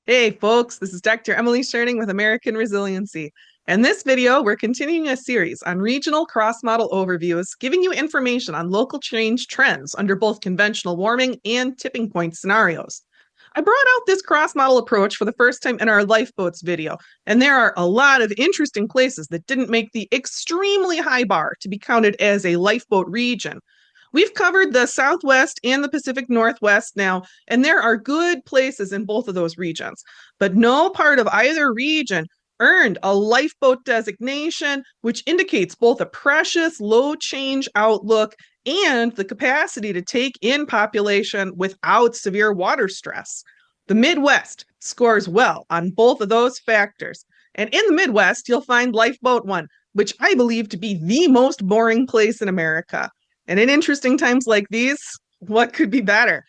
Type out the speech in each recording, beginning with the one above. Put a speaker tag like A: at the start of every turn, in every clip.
A: Hey folks, this is Dr. Emily Scherning with American Resiliency. In this video, we're continuing a series on regional cross-model overviews, giving you information on local change trends under both conventional warming and tipping point scenarios. I brought out this cross-model approach for the first time in our Lifeboats video, and there are a lot of interesting places that didn't make the extremely high bar to be counted as a lifeboat region. We've covered the Southwest and the Pacific Northwest now, and there are good places in both of those regions. But no part of either region earned a lifeboat designation, which indicates both a precious low change outlook and the capacity to take in population without severe water stress. The Midwest scores well on both of those factors. And in the Midwest, you'll find Lifeboat 1, which I believe to be the most boring place in America. And in interesting times like these, what could be better?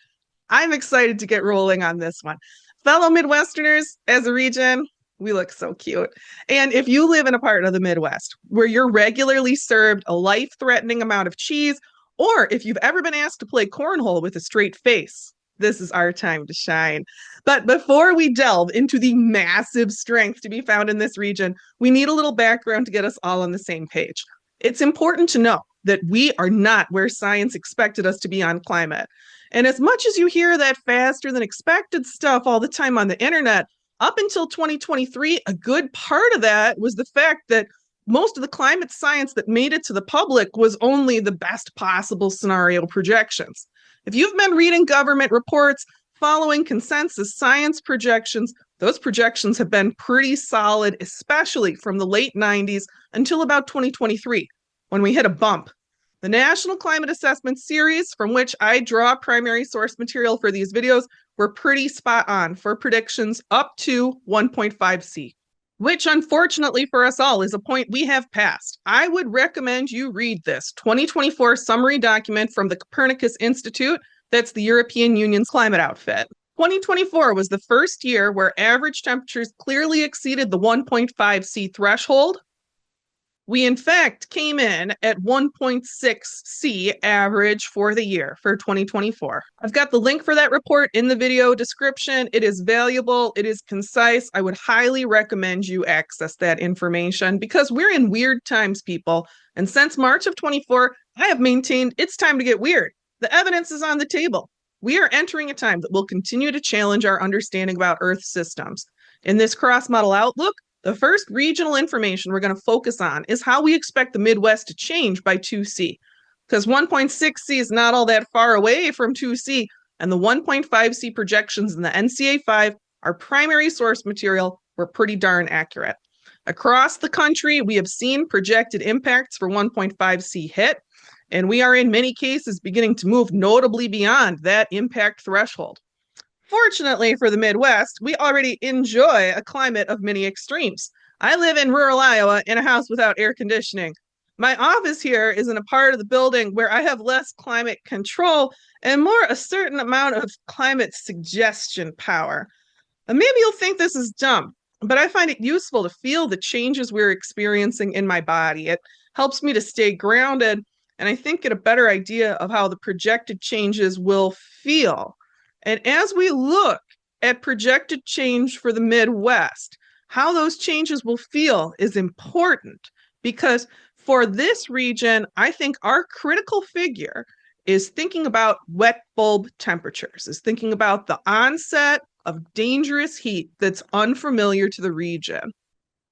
A: I'm excited to get rolling on this one. Fellow Midwesterners, as a region, we look so cute. And if you live in a part of the Midwest where you're regularly served a life-threatening amount of cheese, or if you've ever been asked to play cornhole with a straight face, this is our time to shine. But before we delve into the massive strength to be found in this region, we need a little background to get us all on the same page. It's important to know that we are not where science expected us to be on climate. And as much as you hear that faster than expected stuff all the time on the internet, up until 2023, a good part of that was the fact that most of the climate science that made it to the public was only the best possible scenario projections. If you've been reading government reports, following consensus science projections, those projections have been pretty solid, especially from the late 90s until about 2023, when we hit a bump. The National Climate Assessment Series, from which I draw primary source material for these videos, were pretty spot on for predictions up to 1.5C, which unfortunately for us all is a point we have passed. I would recommend you read this 2024 summary document from the Copernicus Institute. That's the European Union's climate outfit. 2024 was the first year where average temperatures clearly exceeded the 1.5C threshold. We, in fact, came in at 1.6C average for the year for 2024. I've got the link for that report in the video description. It is valuable. It is concise. I would highly recommend you access that information because we're in weird times, people. And since March of 24, I have maintained it's time to get weird. The evidence is on the table. We are entering a time that will continue to challenge our understanding about Earth systems. In this cross-model outlook, the first regional information we're going to focus on is how we expect the Midwest to change by 2C, because 1.6C is not all that far away from 2C, and the 1.5C projections in the NCA 5, our primary source material, were pretty darn accurate. Across the country, we have seen projected impacts for 1.5C hit, and we are in many cases beginning to move notably beyond that impact threshold. Fortunately for the Midwest, we already enjoy a climate of many extremes. I live in rural Iowa in a house without air conditioning. My office here is in a part of the building where I have less climate control and more a certain amount of climate suggestion power. And maybe you'll think this is dumb, but I find it useful to feel the changes we're experiencing in my body. It helps me to stay grounded and I think get a better idea of how the projected changes will feel. And as we look at projected change for the Midwest, how those changes will feel is important because for this region, I think our critical figure is thinking about wet bulb temperatures, is thinking about the onset of dangerous heat that's unfamiliar to the region.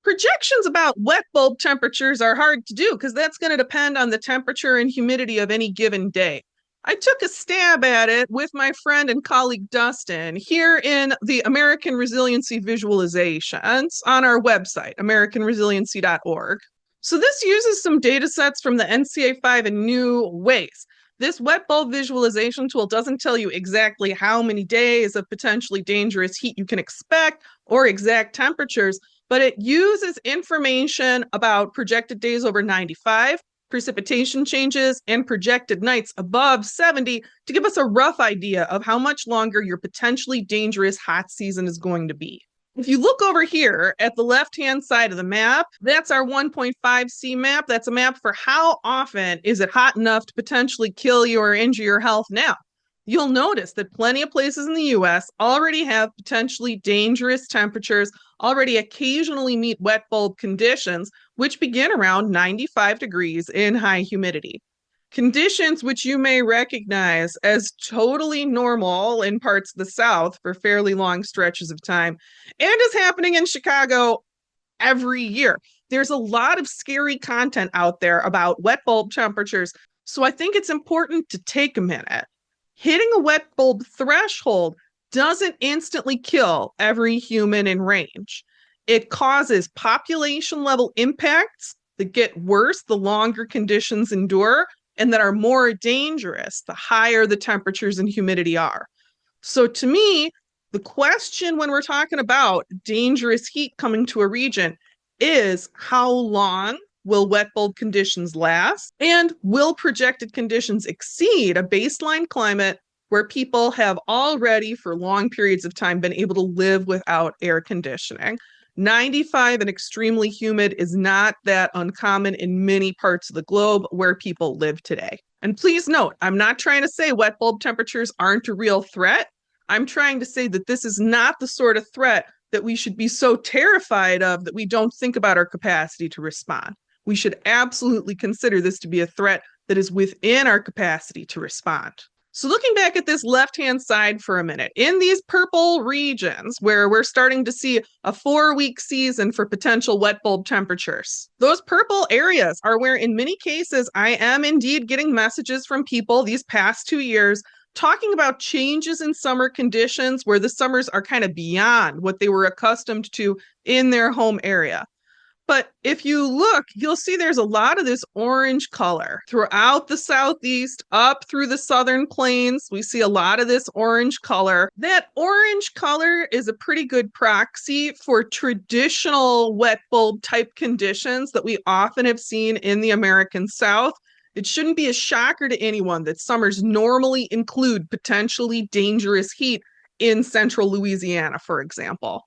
A: Projections about wet bulb temperatures are hard to do because that's going to depend on the temperature and humidity of any given day. I took a stab at it with my friend and colleague Dustin here in the American Resiliency Visualizations on our website, americanresiliency.org. So this uses some data sets from the NCA5 in new ways. This wet bulb visualization tool doesn't tell you exactly how many days of potentially dangerous heat you can expect or exact temperatures, but it uses information about projected days over 95, precipitation changes, and projected nights above 70 to give us a rough idea of how much longer your potentially dangerous hot season is going to be. If you look over here at the left-hand side of the map, that's our 1.5C map. That's a map for how often is it hot enough to potentially kill you or injure your health now. You'll notice that plenty of places in the US already have potentially dangerous temperatures, already occasionally meet wet bulb conditions, which begin around 95 degrees in high humidity. Conditions which you may recognize as totally normal in parts of the South for fairly long stretches of time, and is happening in Chicago every year. There's a lot of scary content out there about wet bulb temperatures, so I think it's important to take a minute. Hitting a wet bulb threshold doesn't instantly kill every human in range. It causes population level impacts that get worse the longer conditions endure and that are more dangerous the higher the temperatures and humidity are. So to me, the question when we're talking about dangerous heat coming to a region is how long will wet bulb conditions last? And will projected conditions exceed a baseline climate where people have already for long periods of time been able to live without air conditioning? 95 and extremely humid is not that uncommon in many parts of the globe where people live today. And please note, I'm not trying to say wet bulb temperatures aren't a real threat. I'm trying to say that this is not the sort of threat that we should be so terrified of that we don't think about our capacity to respond. We should absolutely consider this to be a threat that is within our capacity to respond. So looking back at this left-hand side for a minute, in these purple regions where we're starting to see a 4-week season for potential wet bulb temperatures, those purple areas are where in many cases I am indeed getting messages from people these past 2 years talking about changes in summer conditions where the summers are kind of beyond what they were accustomed to in their home area. But if you look, you'll see there's a lot of this orange color throughout the southeast, up through the southern plains. We see a lot of this orange color. That orange color is a pretty good proxy for traditional wet bulb type conditions that we often have seen in the American South. It shouldn't be a shocker to anyone that summers normally include potentially dangerous heat in central Louisiana, for example.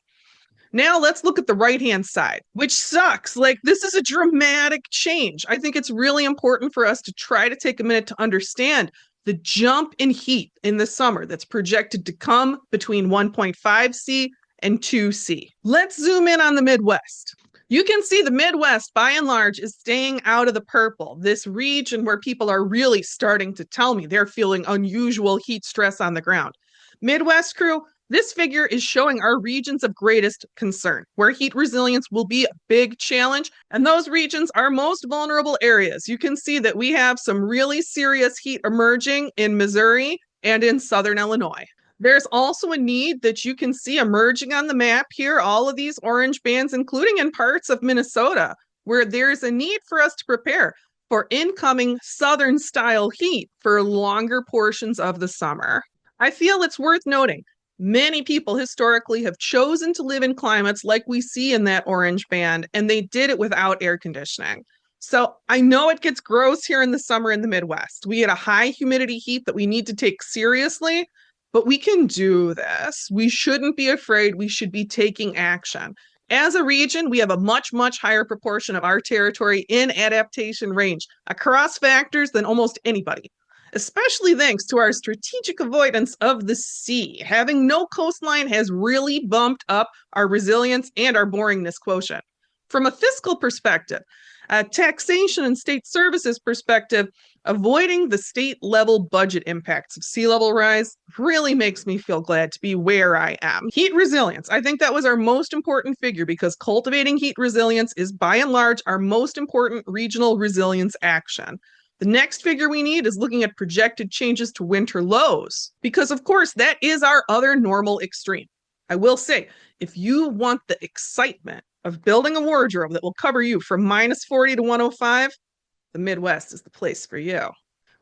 A: Now let's look at the right-hand side, which sucks. Like, this is a dramatic change. I think it's really important for us to try to take a minute to understand the jump in heat in the summer that's projected to come between 1.5C and 2C. Let's zoom in on the Midwest. You can see the Midwest, by and large, is staying out of the purple, this region where people are really starting to tell me they're feeling unusual heat stress on the ground. Midwest crew, this figure is showing our regions of greatest concern, where heat resilience will be a big challenge, and those regions are most vulnerable areas. You can see that we have some really serious heat emerging in Missouri and in southern Illinois. There's also a need that you can see emerging on the map here, all of these orange bands, including in parts of Minnesota, where there's a need for us to prepare for incoming southern style heat for longer portions of the summer. I feel it's worth noting, many people historically have chosen to live in climates like we see in that orange band, and they did it without air conditioning. So I know it gets gross here in the summer in the Midwest. We get a high humidity heat that we need to take seriously, but we can do this. We shouldn't be afraid. We should be taking action. As a region, we have a much, much higher proportion of our territory in adaptation range across factors than almost anybody, especially thanks to our strategic avoidance of the sea. Having no coastline has really bumped up our resilience and our boringness quotient. From a fiscal perspective, a taxation and state services perspective, avoiding the state level budget impacts of sea level rise really makes me feel glad to be where I am. Heat resilience. I think that was our most important figure because cultivating heat resilience is by and large our most important regional resilience action. The next figure we need is looking at projected changes to winter lows, because of course that is our other normal extreme. I will say, if you want the excitement of building a wardrobe that will cover you from -40 to 105, the Midwest is the place for you.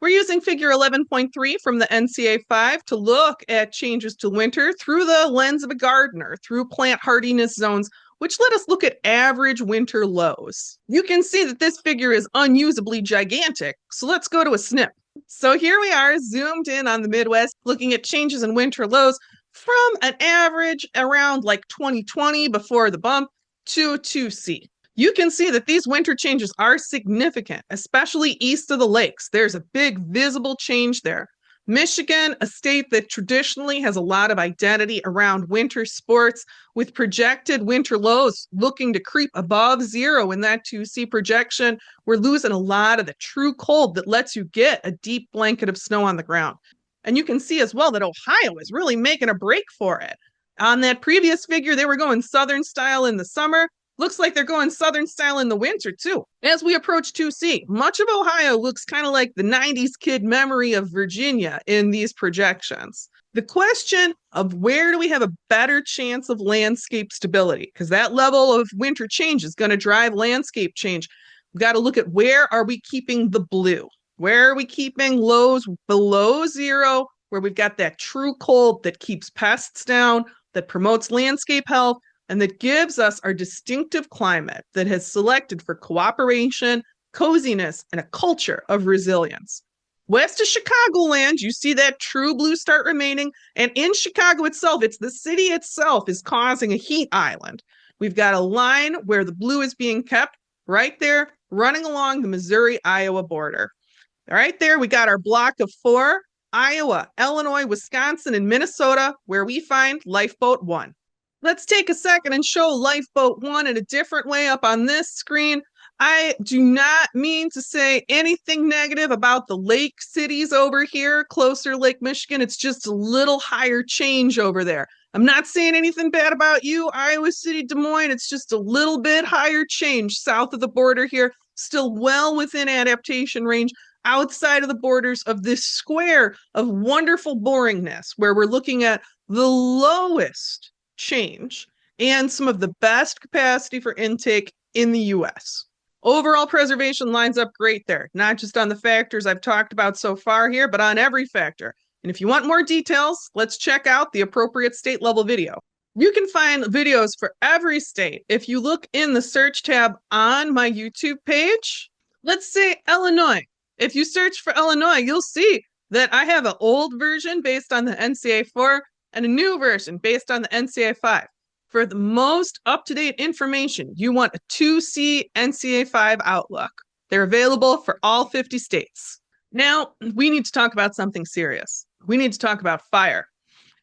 A: We're using figure 11.3 from the NCA 5 to look at changes to winter through the lens of a gardener, through plant hardiness zones, which let us look at average winter lows. You can see that this figure is unusably gigantic, so let's go to a snip. So here we are, zoomed in on the Midwest, looking at changes in winter lows from an average around like 2020 before the bump to 2C. You can see that these winter changes are significant, especially east of the lakes. There's a big visible change there. Michigan, a state that traditionally has a lot of identity around winter sports, with projected winter lows looking to creep above zero in that 2C projection. We're losing a lot of the true cold that lets you get a deep blanket of snow on the ground. And you can see as well that Ohio is really making a break for it. On that previous figure, they were going Southern style in the summer. Looks like they're going Southern style in the winter, too. As we approach 2C, much of Ohio looks kind of like the 90s kid memory of Virginia in these projections. The question of where do we have a better chance of landscape stability, because that level of winter change is going to drive landscape change. We've got to look at where are we keeping the blue? Where are we keeping lows below zero, where we've got that true cold that keeps pests down, that promotes landscape health, and that gives us our distinctive climate that has selected for cooperation, coziness, and a culture of resilience. West of Chicagoland, you see that true blue start remaining, and in Chicago itself, it's the city itself is causing a heat island. We've got a line where the blue is being kept right there, running along the Missouri-Iowa border. Right there, we got our block of 4, Iowa, Illinois, Wisconsin, and Minnesota, where we find Lifeboat 1. Let's take a second and show Lifeboat 1 in a different way up on this screen. I do not mean to say anything negative about the lake cities over here, closer Lake Michigan. It's just a little higher change over there. I'm not saying anything bad about you, Iowa City, Des Moines. It's just a little bit higher change south of the border here, still well within adaptation range, outside of the borders of this square of wonderful boringness, where we're looking at the lowest change and some of the best capacity for intake in the US. Overall preservation lines up great there, not just on the factors I've talked about so far here, but on every factor. And if you want more details, let's check out the appropriate state level video. You can find videos for every state if you look in the search tab on my YouTube page. Let's say Illinois. If you search for Illinois, you'll see that I have an old version based on the NCA 4 and a new version based on the NCA 5. For the most up-to-date information, you want a 2C NCA 5 outlook. They're available for all 50 states. Now, we need to talk about something serious. We need to talk about fire.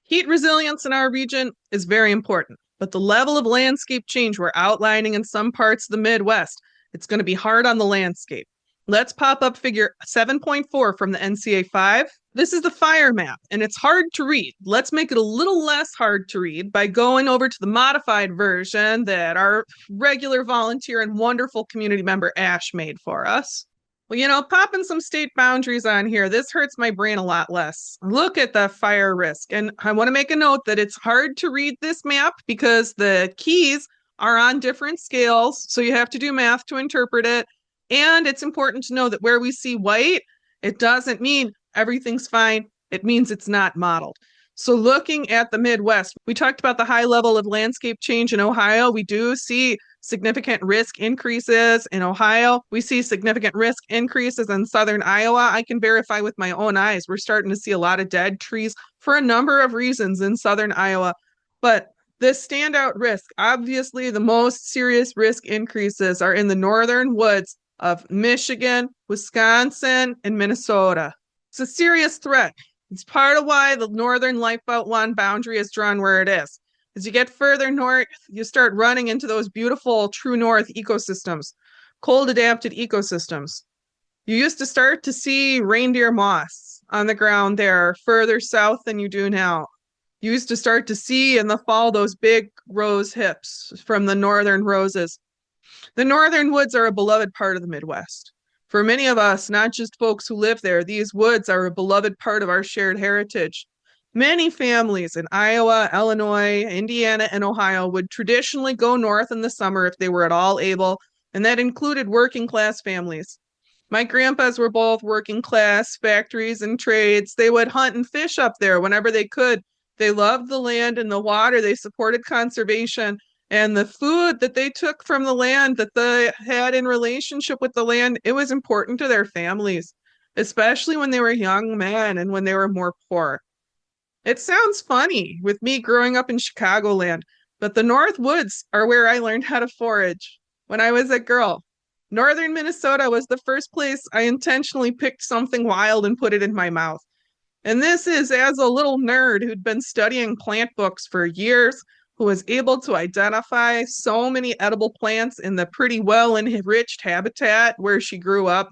A: Heat resilience in our region is very important, but the level of landscape change we're outlining in some parts of the Midwest, it's going to be hard on the landscape. Let's pop up figure 7.4 from the NCA 5. This is the fire map, and it's hard to read. Let's make it a little less hard to read by going over to the modified version that our regular volunteer and wonderful community member Ash made for us. Well, popping some state boundaries on here, this hurts my brain a lot less. Look at the fire risk, and I want to make a note that it's hard to read this map because the keys are on different scales, so you have to do math to interpret it. And it's important to know that where we see white, it doesn't mean everything's fine. It means it's not modeled. So looking at the Midwest, we talked about the high level of landscape change in Ohio. We do see significant risk increases in Ohio. We see significant risk increases in southern Iowa. I can verify with my own eyes. We're starting to see a lot of dead trees for a number of reasons in southern Iowa. But the standout risk, obviously the most serious risk increases are in the northern woods of Michigan, Wisconsin, and Minnesota. It's a serious threat. It's part of why the northern Lifeboat 1 boundary is drawn where it is. As you get further north, you start running into those beautiful true north ecosystems, cold adapted ecosystems. You used to start to see reindeer moss on the ground there further south than you do now. You used to start to see in the fall those big rose hips from the northern roses. The northern woods are a beloved part of the Midwest. For many of us, not just folks who live there, these woods are a beloved part of our shared heritage. Many families in Iowa, Illinois, Indiana, and Ohio would traditionally go north in the summer if they were at all able, and that included working class families. My grandpas were both working class, factories and trades. They would hunt and fish up there whenever they could. They loved the land and the water. They supported conservation. And the food that they took from the land that they had in relationship with the land, it was important to their families, especially when they were young men and when they were more poor. It sounds funny with me growing up in Chicagoland, but the North Woods are where I learned how to forage when I was a girl. Northern Minnesota was the first place I intentionally picked something wild and put it in my mouth. And this is as a little nerd who'd been studying plant books for years, who was able to identify so many edible plants in the pretty well enriched habitat where she grew up,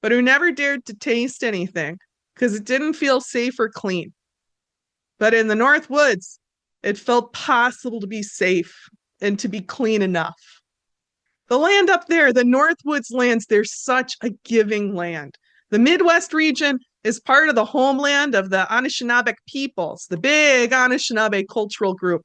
A: but who never dared to taste anything because it didn't feel safe or clean. But in the North Woods, it felt possible to be safe and to be clean enough. The land up there, the Northwoods lands, they're such a giving land. The Midwest region is part of the homeland of the Anishinaabe peoples, the big Anishinaabe cultural group.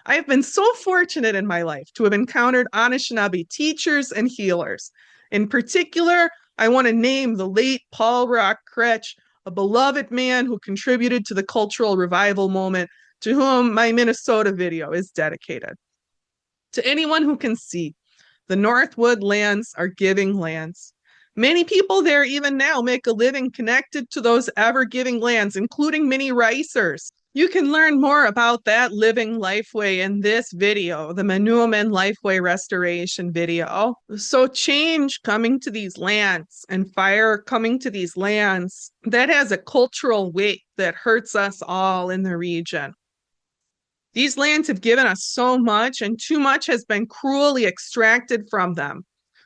A: I have been so fortunate in my life to have encountered Anishinaabe teachers and healers. In particular, I want to name the late Paul Rock Kretsch, a beloved man who contributed to the cultural revival moment, to whom my Minnesota video is dedicated. To anyone who can see, the Northwood lands are giving lands. Many people there even now make a living connected to those ever-giving lands, including many ricers. You can learn more about that living lifeway in this video, the Manuaman Lifeway Restoration video. So change coming to these lands and fire coming to these lands, that has a cultural weight that hurts us all in the region. These lands have given us so much, and too much has been cruelly extracted from them.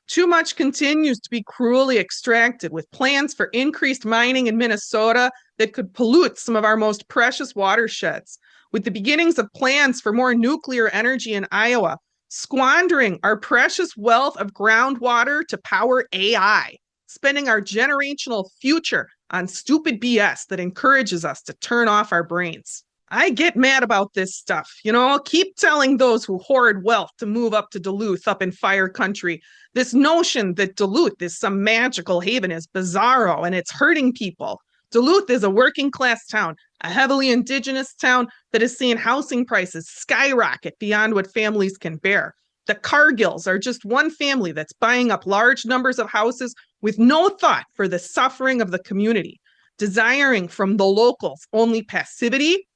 A: Too much continues to be cruelly extracted, with plans for increased mining in Minnesota that could pollute some of our most precious watersheds, with the beginnings of plans for more nuclear energy in Iowa, squandering our precious wealth of groundwater to power AI, spending our generational future on stupid BS that encourages us to turn off our brains. I get mad about this stuff. I'll keep telling those who hoard wealth to move up to Duluth, up in fire country. This notion that Duluth is some magical haven is bizarro, and it's hurting people. Duluth is a working class town, a heavily indigenous town that is seeing housing prices skyrocket beyond what families can bear. The Cargills are just one family that's buying up large numbers of houses with no thought for the suffering of the community, desiring from the locals only passivity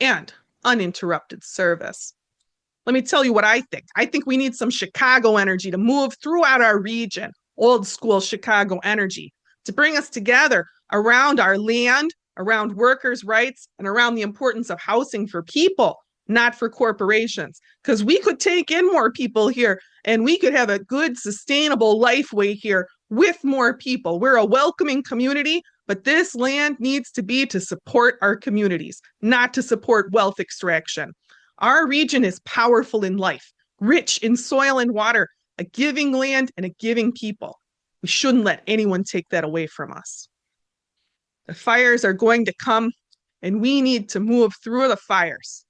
A: and uninterrupted service. Let me tell you what I think. I think we need some Chicago energy to move throughout our region, old school Chicago energy, to bring us together around our land, around workers' rights, and around the importance of housing for people, not for corporations. Because we could take in more people here, and we could have a good, sustainable lifeway here with more people. We're a welcoming community, but this land needs to be to support our communities, not to support wealth extraction. Our region is powerful in life, rich in soil and water, a giving land and a giving people. We shouldn't let anyone take that away from us. The fires are going to come, and we need to move through the fires.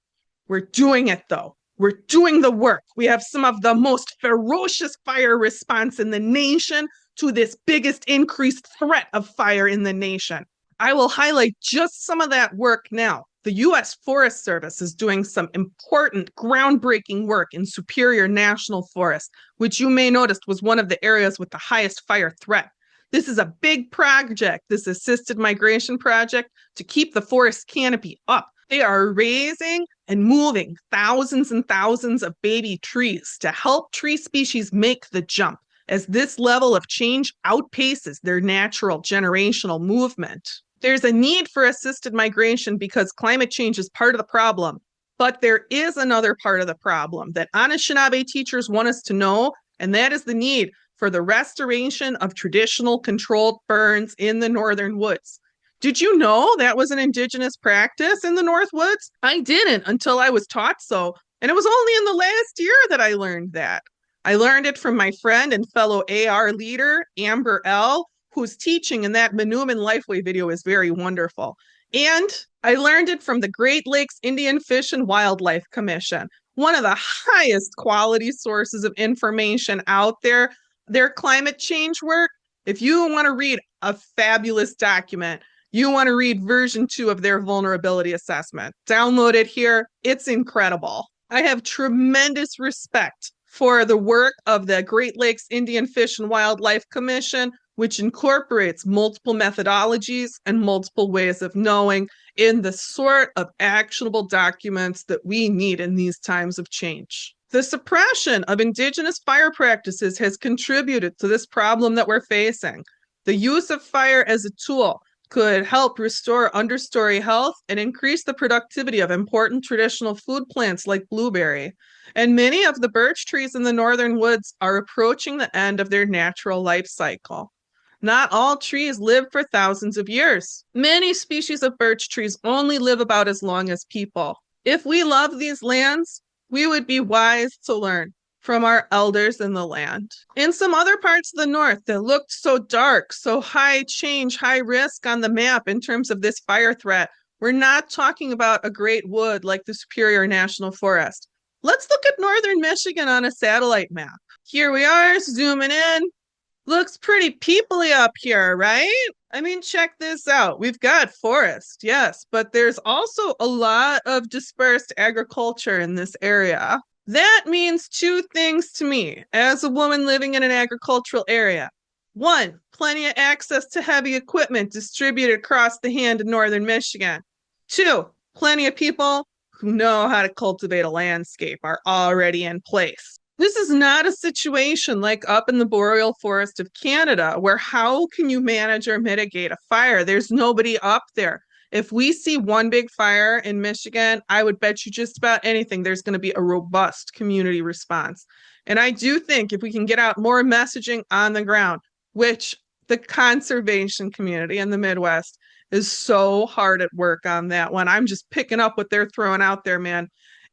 A: We're doing it, though. We're doing the work. We have some of the most ferocious fire response in the nation to this biggest increased threat of fire in the nation. I will highlight just some of that work now. The U.S. Forest Service is doing some important, groundbreaking work in Superior National Forest, which you may notice was one of the areas with the highest fire threat. This is a big project, this assisted migration project, to keep the forest canopy up. They are raising and moving thousands and thousands of baby trees to help tree species make the jump, as this level of change outpaces their natural generational movement. There's a need for assisted migration because climate change is part of the problem. But there is another part of the problem that Anishinaabe teachers want us to know, and that is the need for the restoration of traditional controlled burns in the northern woods. Did you know that was an indigenous practice in the North Woods? I didn't until I was taught so, and it was only in the last year that I learned that. I learned it from my friend and fellow AR leader, Amber L., whose teaching in that Manuaman Lifeway video is very wonderful. And I learned it from the Great Lakes Indian Fish and Wildlife Commission, one of the highest quality sources of information out there. Their climate change work, if you want to read a fabulous document, you want to read version 2 of their vulnerability assessment, download it here. It's incredible. I have tremendous respect for the work of the Great Lakes Indian Fish and Wildlife Commission, which incorporates multiple methodologies and multiple ways of knowing in the sort of actionable documents that we need in these times of change. The suppression of indigenous fire practices has contributed to this problem that we're facing. The use of fire as a tool could help restore understory health and increase the productivity of important traditional food plants like blueberry. And many of the birch trees in the northern woods are approaching the end of their natural life cycle. Not all trees live for thousands of years. Many species of birch trees only live about as long as people. If we love these lands, we would be wise to learn from our elders in the land. In some other parts of the north that looked so dark, so high change, high risk on the map in terms of this fire threat, we're not talking about a great wood like the Superior National Forest. Let's look at northern Michigan on a satellite map. Here we are, zooming in. Looks pretty peoply up here, right? I mean, check this out. We've got forest, yes, but there's also a lot of dispersed agriculture in this area. That means two things to me as a woman living in an agricultural area. One, plenty of access to heavy equipment distributed across the hand in northern Michigan. Two, plenty of people who know how to cultivate a landscape are already in place. This is not a situation like up in the boreal forest of Canada, where how can you manage or mitigate a fire? There's nobody up there. If we see one big fire in Michigan, I would bet you just about anything there's going to be a robust community response. And I do think if we can get out more messaging on the ground, which the conservation community in the Midwest is so hard at work on that one. I'm just picking up what they're throwing out there, man.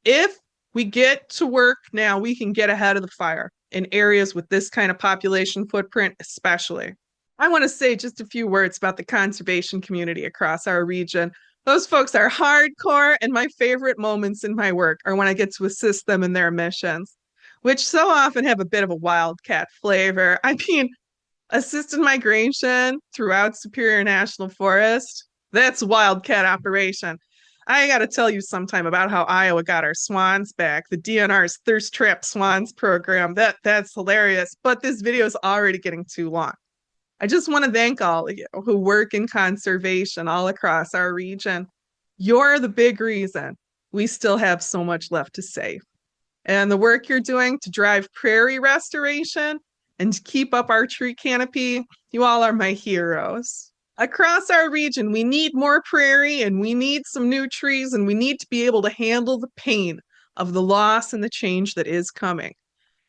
A: If we get to work now, we can get ahead of the fire in areas with this kind of population footprint, especially. I want to say just a few words about the conservation community across our region. Those folks are hardcore, and my favorite moments in my work are when I get to assist them in their missions, which so often have a bit of a wildcat flavor. I mean, assisted migration throughout Superior National Forest, that's wildcat operation. I got to tell you sometime about how Iowa got our swans back, the DNR's Thirst Trap Swans program. That's hilarious, but this video is already getting too long. I just want to thank all of you who work in conservation all across our region. You're the big reason we still have so much left to save. And the work you're doing to drive prairie restoration and to keep up our tree canopy, you all are my heroes. Across our region, we need more prairie and we need some new trees, and we need to be able to handle the pain of the loss and the change that is coming.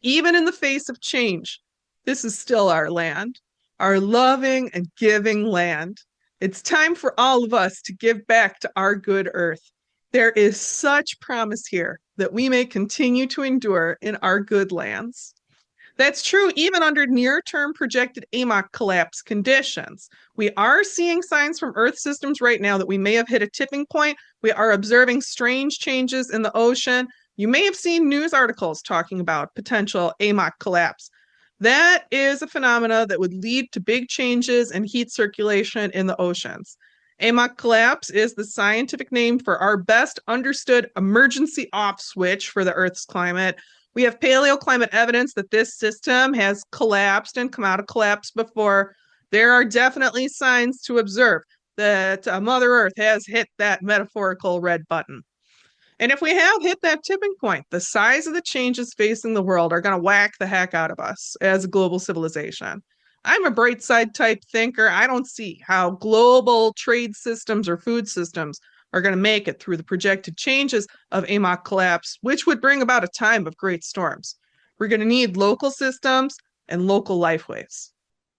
A: Even in the face of change, this is still our land, our loving and giving land. It's time for all of us to give back to our good earth. There is such promise here that we may continue to endure in our good lands. That's true even under near-term projected Amoc collapse conditions. We are seeing signs from Earth systems right now that we may have hit a tipping point. We are observing strange changes in the ocean. You may have seen news articles talking about potential Amoc collapse. That is a phenomena that would lead to big changes in heat circulation in the oceans. Amoc collapse is the scientific name for our best understood emergency off switch for the Earth's climate. We have paleoclimate evidence that this system has collapsed and come out of collapse before. There are definitely signs to observe that Mother Earth has hit that metaphorical red button. And if we have hit that tipping point, the size of the changes facing the world are going to whack the heck out of us as a global civilization. I'm a bright side type thinker. I don't see how global trade systems or food systems are going to make it through the projected changes of Amoc collapse, which would bring about a time of great storms. We're going to need local systems and local lifeways.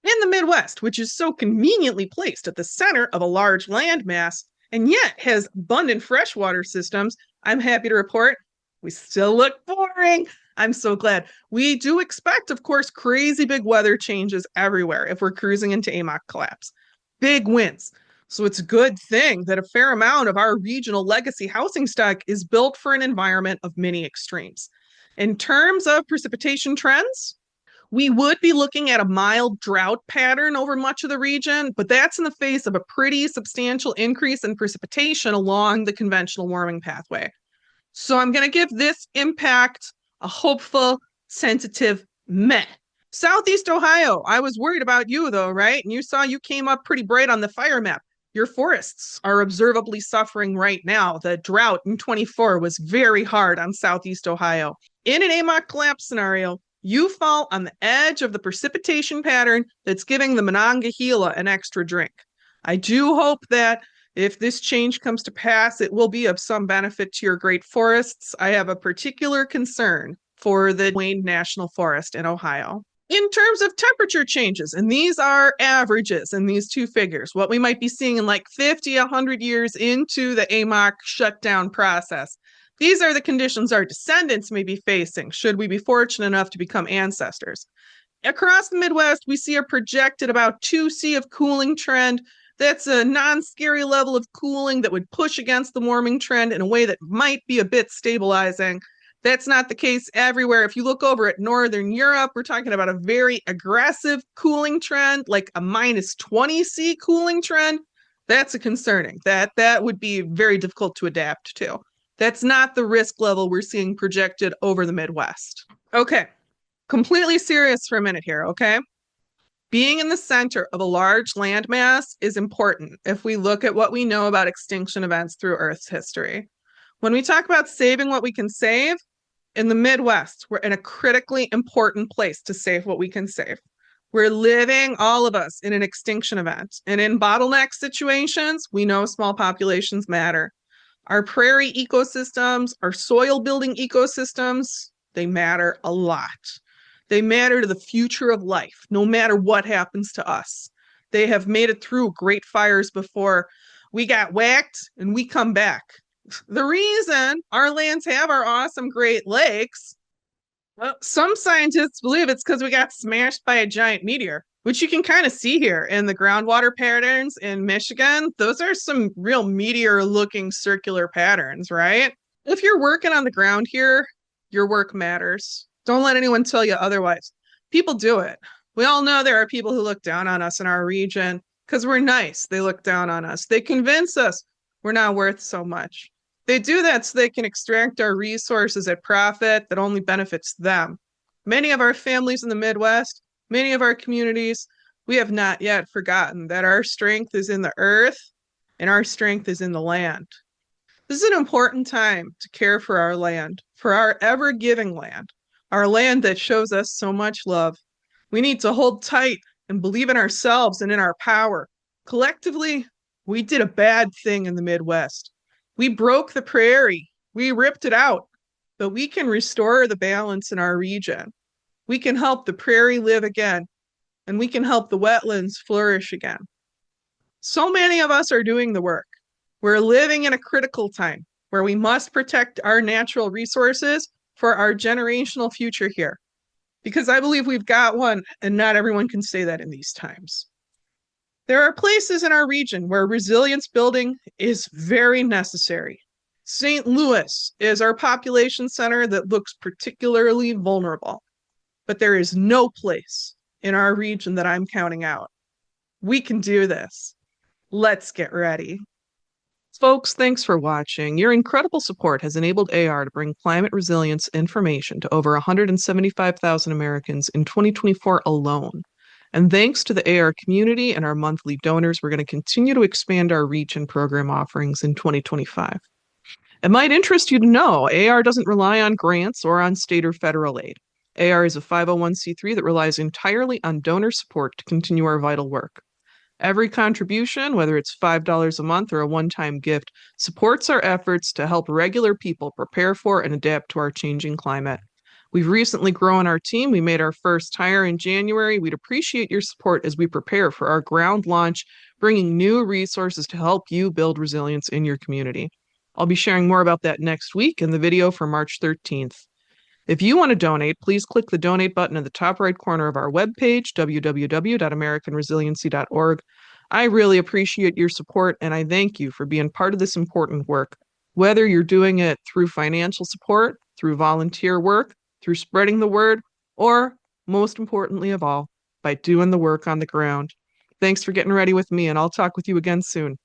A: In the Midwest, which is so conveniently placed at the center of a large landmass and yet has abundant freshwater systems, I'm happy to report we still look boring. I'm so glad. We do expect, of course, crazy big weather changes everywhere if we're cruising into Amoc collapse. Big winds. So it's a good thing that a fair amount of our regional legacy housing stock is built for an environment of many extremes. In terms of precipitation trends, we would be looking at a mild drought pattern over much of the region, but that's in the face of a pretty substantial increase in precipitation along the conventional warming pathway. So I'm going to give this impact a hopeful, sensitive meh. Southeast Ohio, I was worried about you though, right? And you came up pretty bright on the fire map. Your forests are observably suffering right now. The drought in 24 was very hard on Southeast Ohio. In an Amoc collapse scenario, you fall on the edge of the precipitation pattern that's giving the Monongahela an extra drink. I do hope that if this change comes to pass, it will be of some benefit to your great forests. I have a particular concern for the Wayne National Forest in Ohio. In terms of temperature changes, and these are averages in these two figures, what we might be seeing in like 50, 100 years into the Amoc shutdown process. These are the conditions our descendants may be facing should we be fortunate enough to become ancestors. Across the Midwest, we see a projected about 2°C of cooling trend. That's a non-scary level of cooling that would push against the warming trend in a way that might be a bit stabilizing. That's not the case everywhere. If you look over at Northern Europe, we're talking about a very aggressive cooling trend, like a minus 20°C cooling trend. That's a concerning. That would be very difficult to adapt to. That's not the risk level we're seeing projected over the Midwest. Okay, completely serious for a minute here, okay? Being in the center of a large landmass is important if we look at what we know about extinction events through Earth's history. When we talk about saving what we can save, in the Midwest, we're in a critically important place to save what we can save. We're living, all of us, in an extinction event. And in bottleneck situations, we know small populations matter. Our prairie ecosystems, our soil building ecosystems, they matter a lot. They matter to the future of life, no matter what happens to us. They have made it through great fires before. We got whacked and we come back. The reason our lands have our awesome Great Lakes, well, some scientists believe it's because we got smashed by a giant meteor, which you can kind of see here in the groundwater patterns in Michigan. Those are some real meteor-looking circular patterns, right? If you're working on the ground here, your work matters. Don't let anyone tell you otherwise. People do it. We all know there are people who look down on us in our region because we're nice. They look down on us. They convince us we're not worth so much. They do that so they can extract our resources at profit that only benefits them. Many of our families in the Midwest, many of our communities, we have not yet forgotten that our strength is in the earth and our strength is in the land. This is an important time to care for our land, for our ever-giving land, our land that shows us so much love. We need to hold tight and believe in ourselves and in our power. Collectively, we did a bad thing in the Midwest. We broke the prairie. We ripped it out, but we can restore the balance in our region. We can help the prairie live again, and we can help the wetlands flourish again. So many of us are doing the work. We're living in a critical time where we must protect our natural resources for our generational future here, because I believe we've got one, and not everyone can say that in these times. There are places in our region where resilience building is very necessary. St. Louis is our population center that looks particularly vulnerable, but there is no place in our region that I'm counting out. We can do this. Let's get ready. Folks, thanks for watching. Your incredible support has enabled AR to bring climate resilience information to over 175,000 Americans in 2024 alone. And thanks to the AR community and our monthly donors, we're going to continue to expand our reach and program offerings in 2025. It might interest you to know AR doesn't rely on grants or on state or federal aid. AR is a 501c3 that relies entirely on donor support to continue our vital work. Every contribution, whether it's $5 a month or a one-time gift, supports our efforts to help regular people prepare for and adapt to our changing climate. We've recently grown our team. We made our first hire in January. We'd appreciate your support as we prepare for our ground launch, bringing new resources to help you build resilience in your community. I'll be sharing more about that next week in the video for March 13th. If you want to donate, please click the donate button in the top right corner of our webpage, www.americanresiliency.org. I really appreciate your support, and I thank you for being part of this important work. Whether you're doing it through financial support, through volunteer work, through spreading the word, or most importantly of all, by doing the work on the ground. Thanks for getting ready with me, and I'll talk with you again soon.